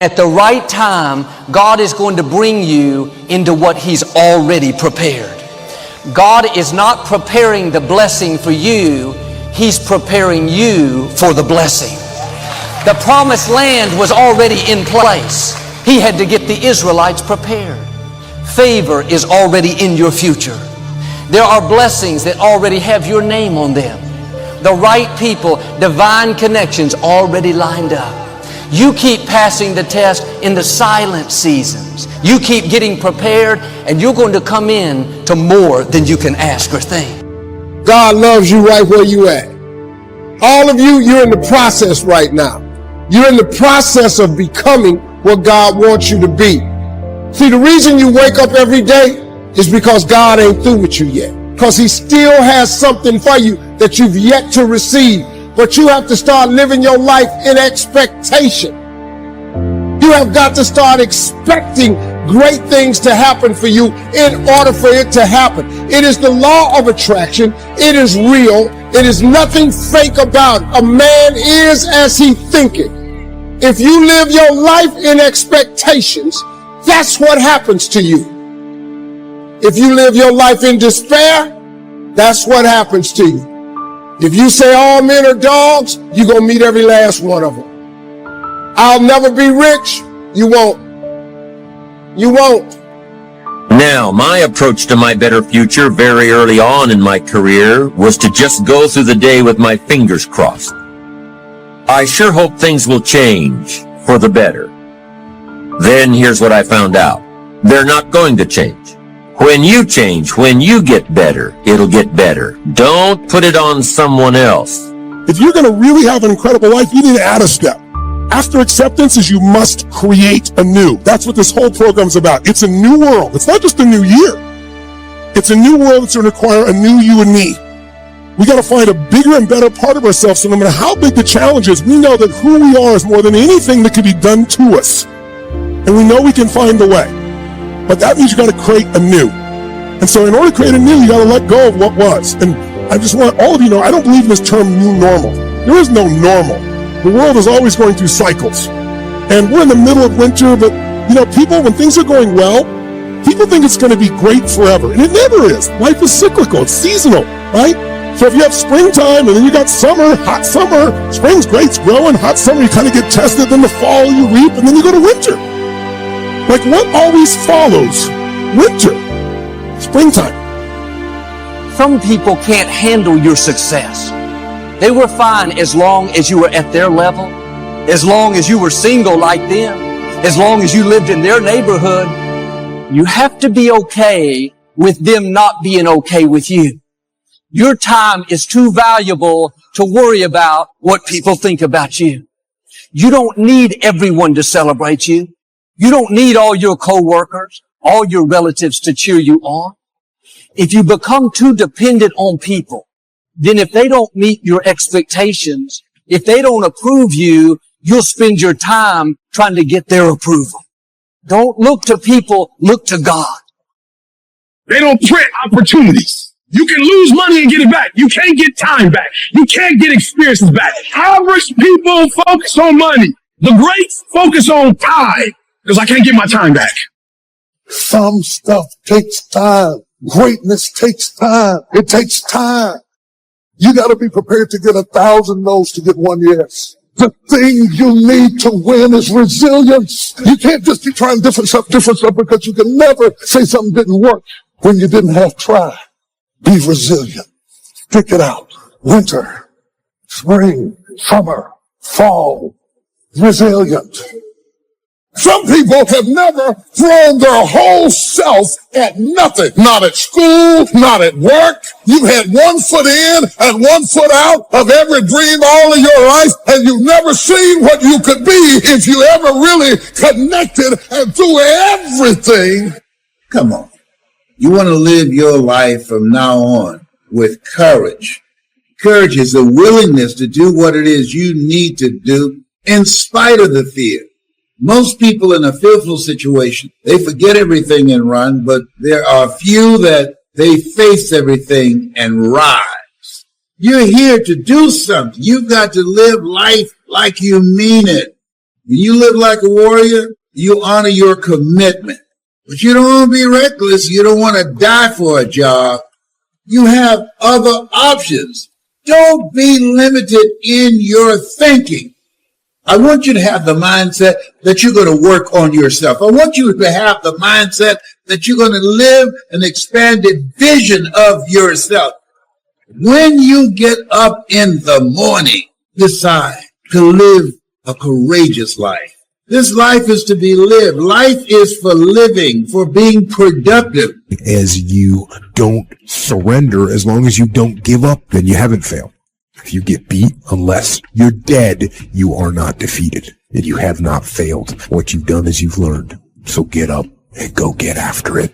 At the right time, God is going to bring you into what He's already prepared. God is not preparing the blessing for you. He's preparing you for the blessing. The promised land was already in place. He had to get the Israelites prepared. Favor is already in your future. There are blessings that already have your name on them. The right people, divine connections already lined up. You keep passing the test in the silent seasons. You keep getting prepared, and you're going to come in to more than you can ask or think. God loves you right where you at. All of you, you're in the process right now. You're in the process of becoming what God wants you to be. See, the reason you wake up every day is because God ain't through with you yet. Because He still has something for you that you've yet to receive. But you have to start living your life in expectation. You have got to start expecting great things to happen for you in order for it to happen. It is the law of attraction. It is real. It is nothing fake about it. A man is as he thinketh. If you live your life in expectations, that's what happens to you. If you live your life in despair, that's what happens to you. If you say all men are dogs, you're going to meet every last one of them. I'll never be rich. You won't. You won't. Now, my approach to my better future very early on in my career was to just go through the day with my fingers crossed. I sure hope things will change for the better. Then here's what I found out. They're not going to change. When you change, when you get better, it'll get better. Don't put it on someone else. If you're going to really have an incredible life, you need to add a step. After acceptance is you must create anew. That's what this whole program's about. It's a new world. It's not just a new year. It's a new world that's going to require a new you and me. We got to find a bigger and better part of ourselves, so no matter how big the challenge is, we know that who we are is more than anything that can be done to us. And we know we can find the way. But that means you got to create anew. And so in order to create anew, you got to let go of what was. And I just want all of you to know, I don't believe in this term new normal. There is no normal. The world is always going through cycles. And we're in the middle of winter, but people, when things are going well, people think it's going to be great forever. And it never is. Life is cyclical. It's seasonal, right? So if you have springtime and then you got summer, hot summer, spring's great, it's growing, hot summer, you kind of get tested, then the fall you reap, and then you go to winter. Like what always follows winter? Springtime. Some people can't handle your success. They were fine as long as you were at their level, as long as you were single like them, as long as you lived in their neighborhood. You have to be okay with them not being okay with you. Your time is too valuable to worry about what people think about you. You don't need everyone to celebrate you. You don't need all your coworkers, all your relatives to cheer you on. If you become too dependent on people, then if they don't meet your expectations, if they don't approve you, you'll spend your time trying to get their approval. Don't look to people, look to God. They don't print opportunities. You can lose money and get it back. You can't get time back. You can't get experiences back. Average people focus on money. The greats focus on time. Because I can't get my time back. Some stuff takes time. Greatness takes time. It takes time. You got to be prepared to get 1,000 no's to get one yes. The thing you need to win is resilience. You can't just keep trying different stuff, because you can never say something didn't work when you didn't have try. Be resilient. Stick it out. Winter, spring, summer, fall. Resilient. Some people have never thrown their whole self at nothing. Not at school, not at work. You've had one foot in and one foot out of every dream all of your life, and you've never seen what you could be if you ever really connected and threw everything. Come on. You want to live your life from now on with courage. Courage is the willingness to do what it is you need to do in spite of the fear. Most people in a fearful situation, they forget everything and run, but there are few that they face everything and rise. You're here to do something. You've got to live life like you mean it. When you live like a warrior, you honor your commitment. But you don't want to be reckless. You don't want to die for a job. You have other options. Don't be limited in your thinking. I want you to have the mindset that you're going to work on yourself. I want you to have the mindset that you're going to live an expanded vision of yourself. When you get up in the morning, decide to live a courageous life. This life is to be lived. Life is for living, for being productive. As you don't surrender, as long as you don't give up, then you haven't failed. If you get beat, unless you're dead, you are not defeated. And you have not failed. What you've done is you've learned. So get up and go get after it.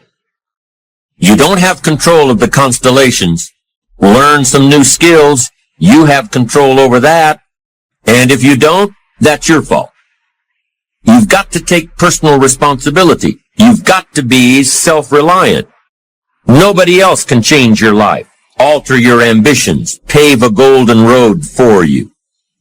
You don't have control of the constellations. Learn some new skills. You have control over that. And if you don't, that's your fault. You've got to take personal responsibility. You've got to be self-reliant. Nobody else can change your life, alter your ambitions, pave a golden road for you.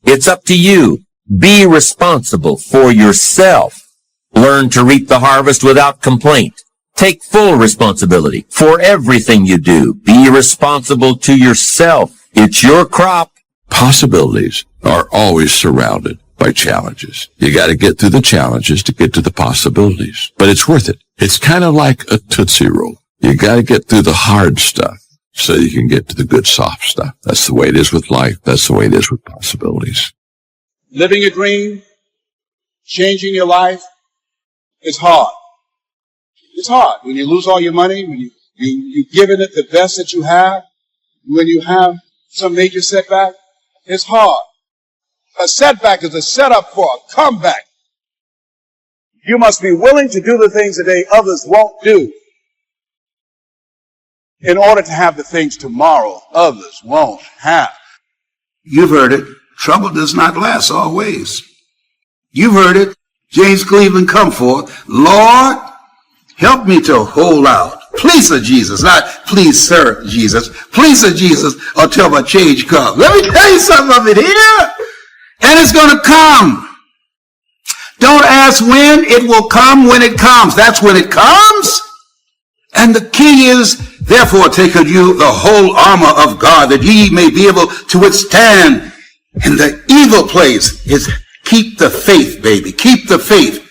It's up to you. Be responsible for yourself. Learn to reap the harvest without complaint. Take full responsibility for everything you do. Be responsible to yourself. It's your crop. Possibilities are always surrounded by challenges. You got to get through the challenges to get to the possibilities. But it's worth it. It's kind of like a Tootsie Roll. You got to get through the hard stuff so you can get to the good soft stuff. That's the way it is with life. That's the way it is with possibilities. Living a dream, changing your life, is hard. It's hard. When you lose all your money, when you've given it the best that you have, when you have some major setback, it's hard. A setback is a setup for a comeback. You must be willing to do the things today others won't do in order to have the things tomorrow others won't have. You've heard it. Trouble does not last always. You've heard it. James Cleveland come forth. Lord, help me to hold out. Please, Sir Jesus, not please, Sir Jesus. Please, Sir Jesus, until my change comes. Let me tell you something of it here. And it's going to come. Don't ask when. It will come when it comes. That's when it comes. And the key is, therefore, take unto you the whole armor of God, that ye may be able to withstand in the evil place. Is keep the faith, baby. Keep the faith.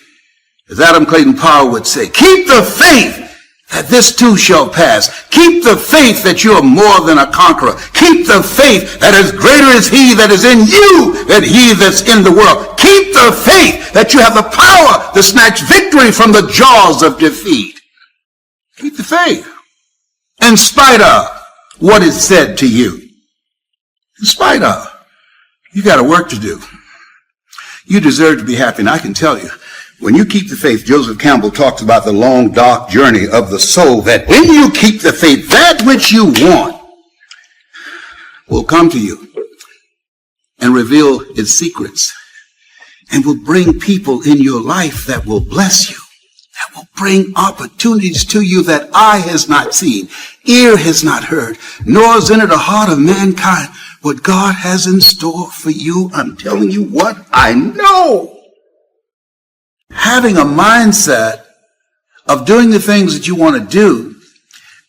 As Adam Clayton Powell would say, keep the faith that this too shall pass. Keep the faith that you are more than a conqueror. Keep the faith that is greater is he that is in you than he that's in the world. Keep the faith that you have the power to snatch victory from the jaws of defeat. Keep the faith. In spite of what is said to you. In spite of. You got a work to do. You deserve to be happy, and I can tell you, when you keep the faith, Joseph Campbell talks about the long, dark journey of the soul, that when you keep the faith, that which you want will come to you and reveal its secrets and will bring people in your life that will bless you, that will bring opportunities to you that eye has not seen, ear has not heard, nor has entered the heart of mankind what God has in store for you. I'm telling you what I know. Having a mindset of doing the things that you want to do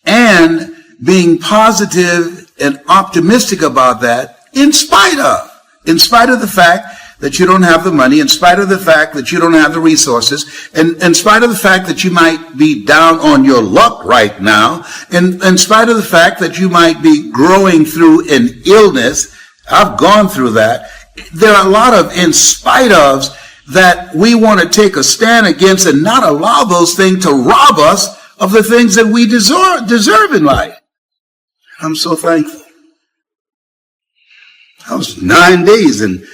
and being positive and optimistic about that in spite of the fact that you don't have the money, in spite of the fact that you don't have the resources, and in spite of the fact that you might be down on your luck right now, and in spite of the fact that you might be growing through an illness. I've gone through that. There are a lot of in spite ofs that we want to take a stand against and not allow those things to rob us of the things that we deserve in life. I'm so thankful. I was 9 days in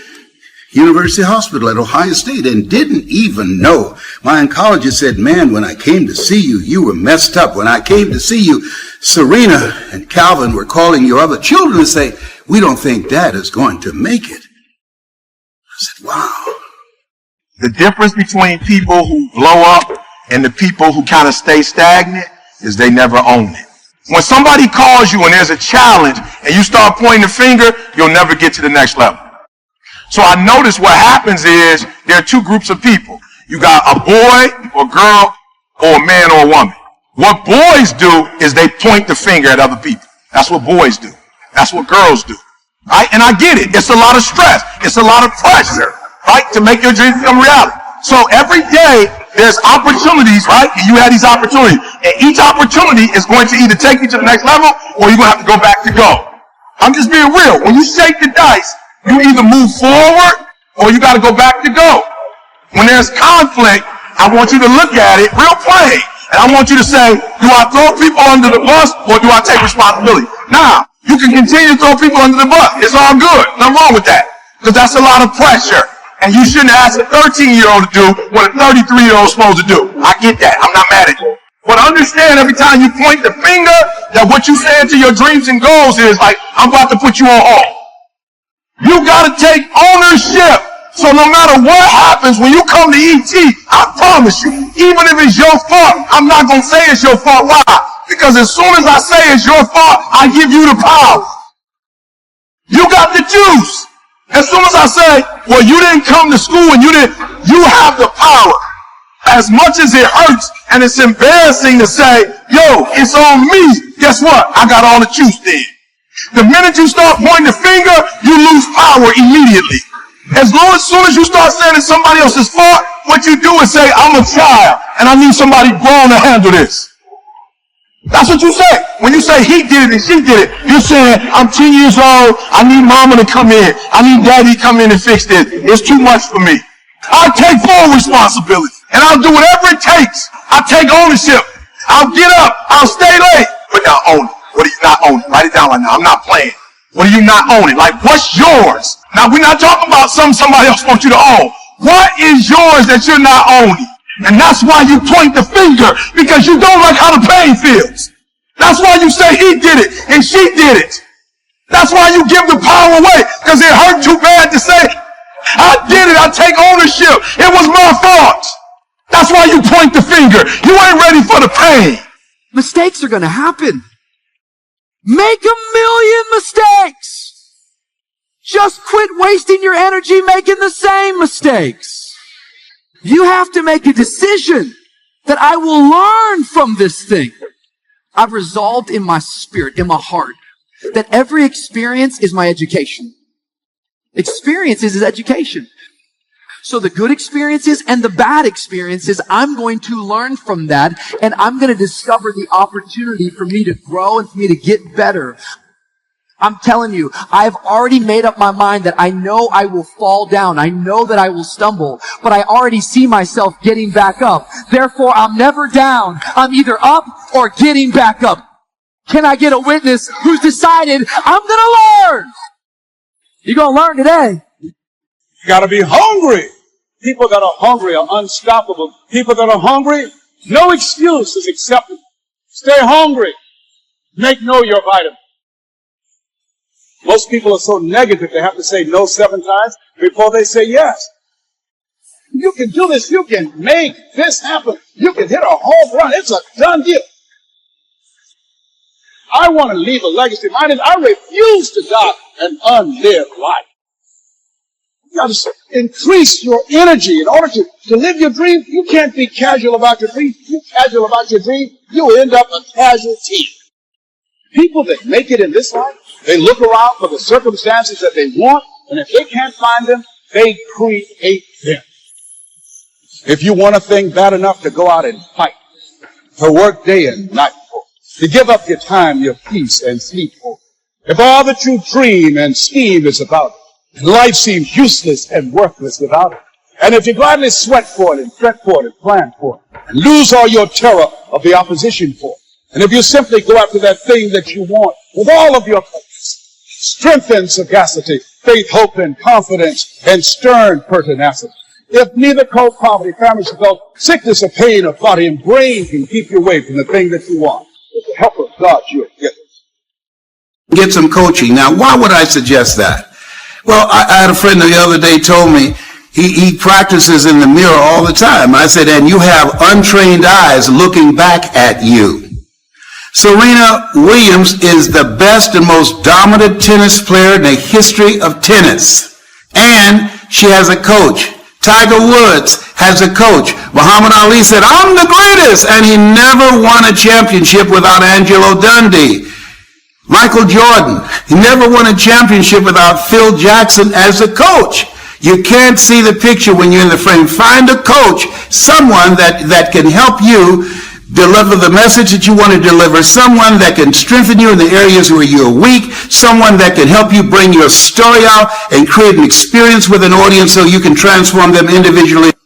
University Hospital at Ohio State and didn't even know. My oncologist said, man, when I came to see you, you were messed up. When I came to see you, Serena and Calvin were calling your other children to say, we don't think Dad is going to make it. I said, wow. The difference between people who blow up and the people who kind of stay stagnant is they never own it. When somebody calls you and there's a challenge and you start pointing the finger, you'll never get to the next level. So I notice what happens is there are two groups of people. You got a boy or girl or a man or a woman. What boys do is they point the finger at other people. That's what boys do. That's what girls do. Right? And I get it. It's a lot of stress. It's a lot of pressure, right, to make your dreams become reality. So every day there's opportunities, right? And you have these opportunities. And each opportunity is going to either take you to the next level or you're going to have to go back to go. I'm just being real. When you shake the dice, you either move forward or you got to go back to go. When there's conflict, I want you to look at it real plain. And I want you to say, do I throw people under the bus or do I take responsibility? Now, you can continue to throw people under the bus. It's all good. Nothing wrong with that. Because that's a lot of pressure. And you shouldn't ask a 13-year-old to do what a 33-year-old is supposed to do. I get that. I'm not mad at you. But understand every time you point the finger that what you say to your dreams and goals is like, I'm about to put you on hold. You got to take ownership. So no matter what happens when you come to ET, I promise you, even if it's your fault, I'm not going to say it's your fault. Why? Because as soon as I say it's your fault, I give you the power. You got the juice. As soon as I say, well, you didn't come to school and you have the power. As much as it hurts and it's embarrassing to say, yo, it's on me. Guess what? I got all the juice then. The minute you start pointing the finger, you lose power immediately. As soon as you start saying it's somebody else's fault, what you do is say, I'm a child and I need somebody grown to handle this. That's what you say. When you say he did it and she did it, you're saying, I'm 10 years old, I need mama to come in. I need daddy to come in and fix this. It's too much for me. I'll take full responsibility and I'll do whatever it takes. I'll take ownership. I'll get up. I'll stay late. But now own it. What are you not owning? Write it down right now. I'm not playing. What are you not owning? Like, what's yours? Now, we're not talking about something somebody else wants you to own. What is yours that you're not owning? And that's why you point the finger, because you don't like how the pain feels. That's why you say he did it and she did it. That's why you give the power away, because it hurt too bad to say, I did it, I take ownership. It was my fault. That's why you point the finger. You ain't ready for the pain. Mistakes are going to happen. Make 1,000,000 mistakes. Just quit wasting your energy making the same mistakes. You have to make a decision that I will learn from this thing. I've resolved in my spirit, in my heart, that every experience is my education. Experiences is education. So the good experiences and the bad experiences, I'm going to learn from that, and I'm going to discover the opportunity for me to grow and for me to get better. I'm telling you, I've already made up my mind that I know I will fall down. I know that I will stumble, but I already see myself getting back up. Therefore, I'm never down. I'm either up or getting back up. Can I get a witness who's decided I'm going to learn? You're going to learn today. You got to be hungry. People that are hungry are unstoppable. People that are hungry, no excuse is acceptable. Stay hungry. Make no your vitamin. Most people are so negative they have to say no 7 times before they say yes. You can do this. You can make this happen. You can hit a home run. It's a done deal. I want to leave a legacy. Mine is I refuse to die an unlived life. You got to increase your energy in order to live your dream. You can't be casual about your dream. If you're casual about your dream, you'll end up a casualty. People that make it in this life, they look around for the circumstances that they want, and if they can't find them, they create them. If you want a thing bad enough to go out and fight, to work day and night for, to give up your time, your peace, and sleep for, if all that you dream and scheme is about it, and life seems useless and worthless without it, and if you gladly sweat for it and fret for it and plan for it, and lose all your terror of the opposition for it, and if you simply go after that thing that you want with all of your purpose, strength and sagacity, faith, hope, and confidence, and stern pertinacity, if neither cold poverty, famine, sickness, or pain of body and brain can keep you away from the thing that you want, with the help of God, you'll get it. Get some coaching. Now, why would I suggest that? Well, I had a friend the other day told me he practices in the mirror all the time. I said, and you have untrained eyes looking back at you. Serena Williams is the best and most dominant tennis player in the history of tennis. and she has a coach. Tiger Woods has a coach. Muhammad Ali said, I'm the greatest, and he never won a championship without Angelo Dundee. Michael Jordan, he never won a championship without Phil Jackson as a coach. You can't see the picture when you're in the frame. Find a coach, someone that can help you deliver the message that you want to deliver, someone that can strengthen you in the areas where you're weak, someone that can help you bring your story out and create an experience with an audience so you can transform them individually.